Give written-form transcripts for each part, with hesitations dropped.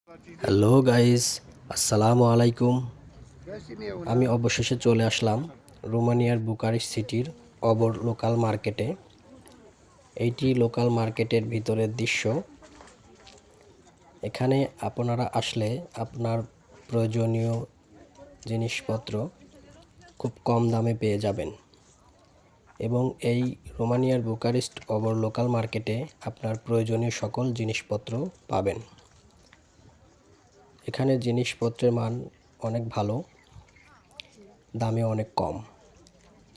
Hello guys, আসসালামু আলাইকুম। আমি অবশেষে চলে আসলাম রোমানিয়ার বুকারেস্ট সিটির অবর লোকাল মার্কেটে। এইটি লোকাল মার্কেটের ভিতরের দৃশ্য। এখানে আপনারা আসলে আপনার প্রয়োজনীয় জিনিসপত্র খুব কম দামে পেয়ে যাবেন এবং এই রোমানিয়ার বুকারেস্ট অবর লোকাল মার্কেটে আপনার প্রয়োজনীয় সকল জিনিসপত্র পাবেন। এখানে জিনিসপত্রের মান অনেক ভালো, দামে অনেক কম।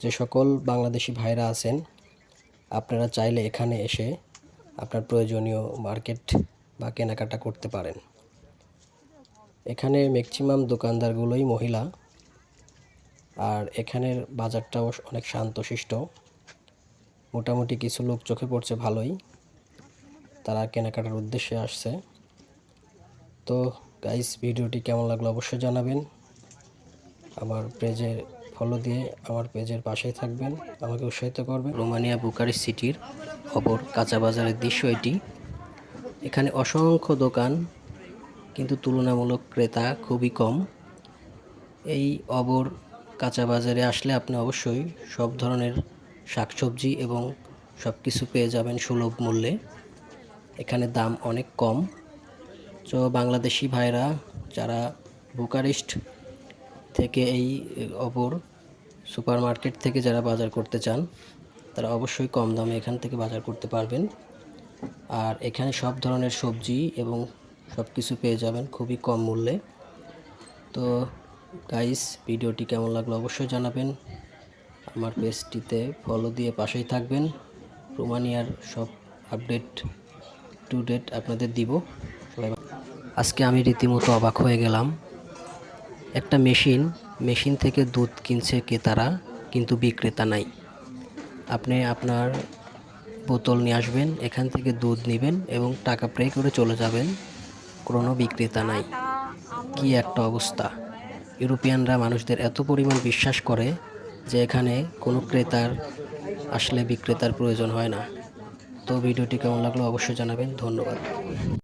যে সকল বাংলাদেশি ভাইরা আছেন, আপনারা চাইলে এখানে এসে আপনার প্রয়োজনীয় মার্কেট বা কেনাকাটা করতে পারেন। এখানে ম্যাক্সিমাম দোকানদারগুলোই মহিলা, আর এখানের বাজারটাও অনেক শান্তশিষ্ট। মোটামুটি কিছু লোক চোখে পড়ছে ভালোই, তারা কেনাকাটার উদ্দেশ্যে আসছে। তো গাইস, ভিডিওটি কেমন লাগলো অবশ্যই জানাবেন। আমার পেজে ফলো দিয়ে আমার পেজের পাশেই থাকবেন, আমাকে উৎসাহিত করবেন। রোমানিয়া বুকারেস্ট সিটির অপর কাঁচা বাজারের দৃশ্য এটি। এখানে অসংখ্য দোকান, কিন্তু তুলনামূলক ক্রেতা খুবই কম। এই অবর কাঁচা বাজারে আসলে আপনি অবশ্যই সব ধরনের শাকসবজি এবং সব কিছু পেয়ে যাবেন সুলভ মূল্যে। এখানে দাম অনেক কম। তো বাংলাদেশি ভাইরা যারা বুকারেস্ট থেকে এই অপর সুপার মার্কেট থেকে যারা বাজার করতে চান, তারা অবশ্যই কম দামে এখান থেকে বাজার করতে পারবেন। আর এখানে সব ধরনের সবজি এবং সব কিছু পেয়ে যাবেন খুবই কম মূল্যে। তো গাইস, ভিডিওটি কেমন লাগলো অবশ্যই জানাবেন। আমার পেজটিতে ফলো দিয়ে পাশেই থাকবেন। রোমানিয়ার সব আপডেট টু ডেট আপনাদের দিব। সবাই আজকে আমি রীতিমতো অবাক হয়ে গেলাম। একটা মেশিন থেকে দুধ কিনছে ক্রেতারা, কিন্তু বিক্রেতা নাই। আপনি আপনার বোতল নিয়ে আসবেন, এখান থেকে দুধ নেবেন এবং টাকা পে করে চলে যাবেন, কোনো বিক্রেতা নাই। কি একটা অবস্থা! ইউরোপিয়ানরা মানুষদের এত পরিমাণ বিশ্বাস করে যে এখানে কোনো ক্রেতার আসলে বিক্রেতার প্রয়োজন হয় না। তো ভিডিওটি কেমন লাগলো অবশ্যই জানাবেন। ধন্যবাদ।